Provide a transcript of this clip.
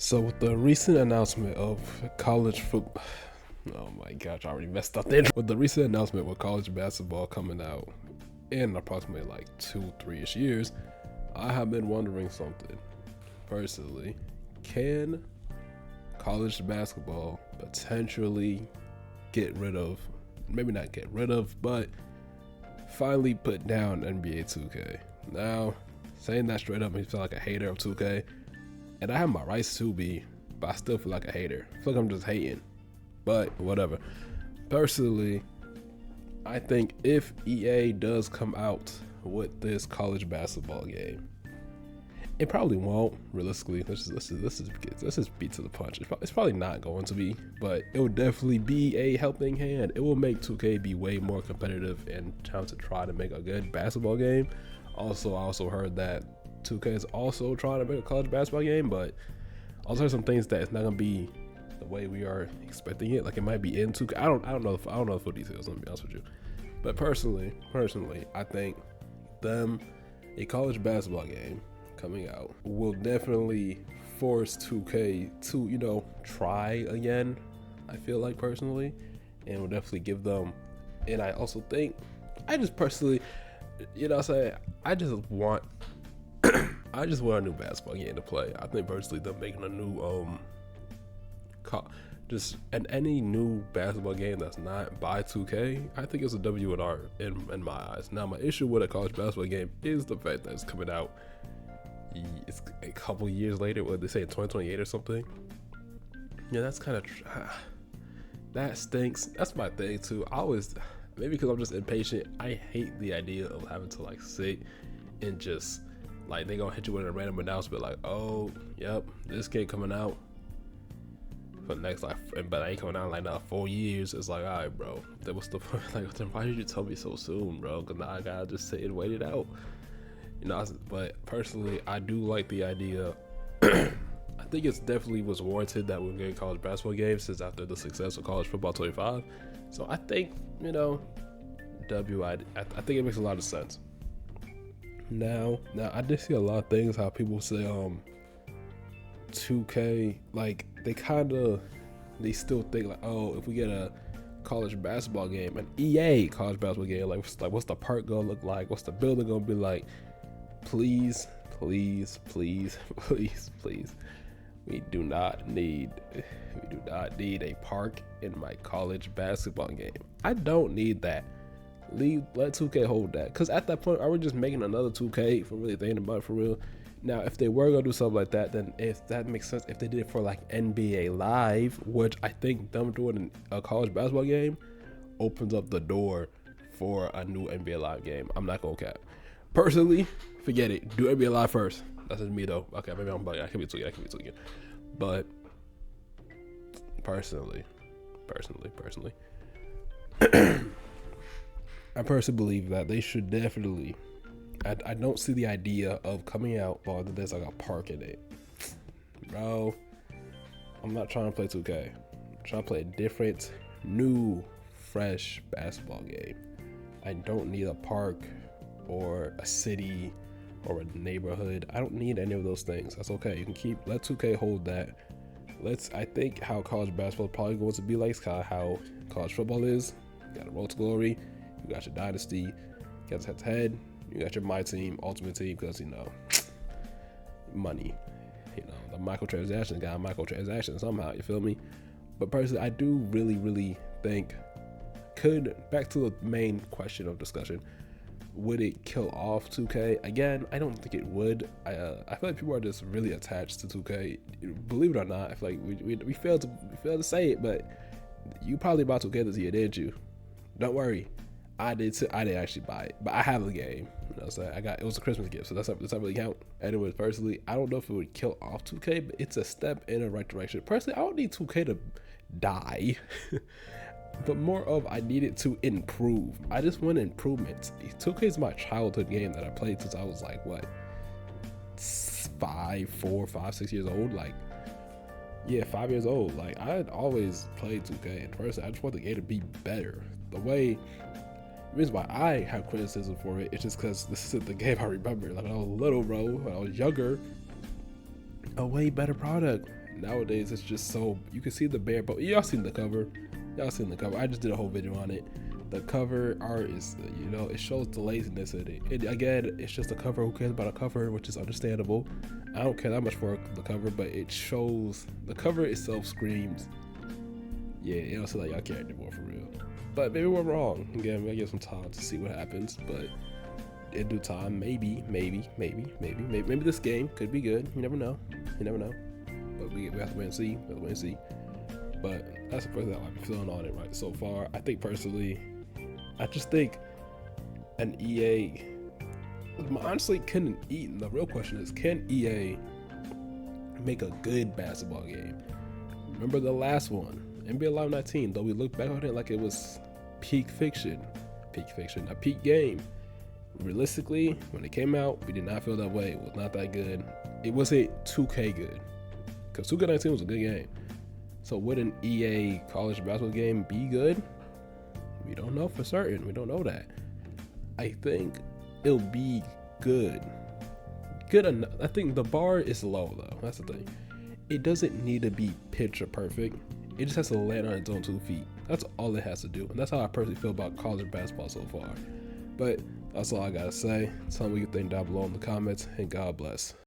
So with the recent announcement of college football, oh my gosh, I already messed up there. With the recent announcement with college basketball coming out in approximately like 2-3ish years, I have been wondering something. Personally, can college basketball potentially get rid of, maybe not get rid of, but finally put down NBA 2K? Now, saying that straight up makes me feel like a hater of 2K. And I have my rights to be, but I still feel like a hater. I feel like I'm just hating. But whatever. Personally, I think if EA does come out with this college basketball game, it probably won't. Realistically, let's just beat to the punch. It's probably not going to be, but it will definitely be a helping hand. It will make 2K be way more competitive and try to make a good basketball game. Also, I also heard that 2K is also trying to make a college basketball game, but also there's some things that it's not gonna be the way we are expecting it. Like it might be in 2K. I don't know the full details. Let me be honest with you. But personally, I think a college basketball game coming out will definitely force 2K to try again. I feel like personally, and will definitely give them. And I also think I just personally, I just want. I just want a new basketball game to play. I think personally them making a new any new basketball game that's not by 2K, I think it's a W and R in my eyes. Now my issue with a college basketball game is the fact that it's coming out it's a couple years later. What they say, 2028 or something. Yeah, that's kind of that stinks. That's my thing too. Maybe because I'm just impatient, I hate the idea of having to like sit and just like they gonna hit you with a random announcement like, oh, yep, this game coming out for the next but I ain't coming out in like now 4 years. It's like, all right, bro, that was the point. Like, then why did you tell me so soon, bro? Because now I gotta just sit and wait it out, But personally, I do like the idea. I think it's definitely was warranted that we're getting college basketball games since after the success of college football 25. So I think I think it makes a lot of sense. Now I did see a lot of things how people say 2K, like they still think like, oh, if we get a college basketball game, an EA college basketball game, like what's the park gonna look like, what's the building gonna be like? Please we do not need a park in my college basketball game. I don't need that. Let 2K hold that, because at that point, are we just making another 2K for really thinking about it for real? Now, if they were gonna do something like that, then if that makes sense, if they did it for like NBA Live, which I think them doing a college basketball game opens up the door for a new NBA Live game. I'm not gonna cap. Personally, forget it. Do NBA Live first. That's just me though. Okay, maybe I'm bugging. I could be tweaking. But personally. I personally believe that they should definitely. I don't see the idea of coming out while there's like a park in it, bro. I'm not trying to play 2K. I'm trying to play a different, new, fresh basketball game. I don't need a park or a city or a neighborhood. I don't need any of those things. That's okay. You can let 2K hold that. I think how college basketball is probably going to be like how college football is. You got a road to glory. You got your dynasty, you got head to head, you got your my team, ultimate team, because money, the microtransaction got a microtransaction somehow, you feel me? But personally, I do really think back to the main question of discussion, would it kill off 2K? Again, I don't think it would. I feel like people are just really attached to 2K. Believe it or not, I feel like we failed to say it, but you probably bought 2K this year, didn't you? Don't worry. I did too. I didn't actually buy it, but I have the game. So it was a Christmas gift, so does that really count? Anyways, personally, I don't know if it would kill off 2K, but it's a step in the right direction. Personally, I don't need 2K to die, but more of I need it to improve. I just want improvements. 2K is my childhood game that I played since I was like 5, 6 years old. Like, yeah, 5 years old. Like, I had always played 2K, and personally, I just want the game to be better. The reason why I have criticism for it is just because this isn't the game I remember. Like when I was little, bro, when I was younger, a way better product. nowadays it's just so, you can see the bare, but y'all seen the cover. I just did a whole video on it. The cover art is, you know, it shows the laziness in it. Again, it's just a cover. Who cares about a cover, which is understandable. I don't care that much for the cover, but it shows, the cover itself screams, yeah, it don't seem like y'all care anymore for real. But maybe we're wrong. Again, we gotta give some time to see what happens, but in due time, maybe this game could be good. You never know. But we have to wait and see. But that's the first thing I've been feeling on it right so far. I think personally, I just think an EA, honestly, the real question is, can EA make a good basketball game? Remember the last one, NBA Live 19, though we look back on it like it was peak fiction, a peak game. Realistically, when it came out, we did not feel that way. It was not that good. It wasn't 2K good, because 2K19 was a good game. So would an EA college basketball game be good? We don't know for certain. We don't know that. I think it'll be good enough. I think the bar is low though. That's the thing. It doesn't need to be picture perfect. It just has to land on its own 2 feet. That's all it has to do. And that's how I personally feel about college basketball so far. But that's all I gotta say. Tell me what you think down below in the comments, and God bless.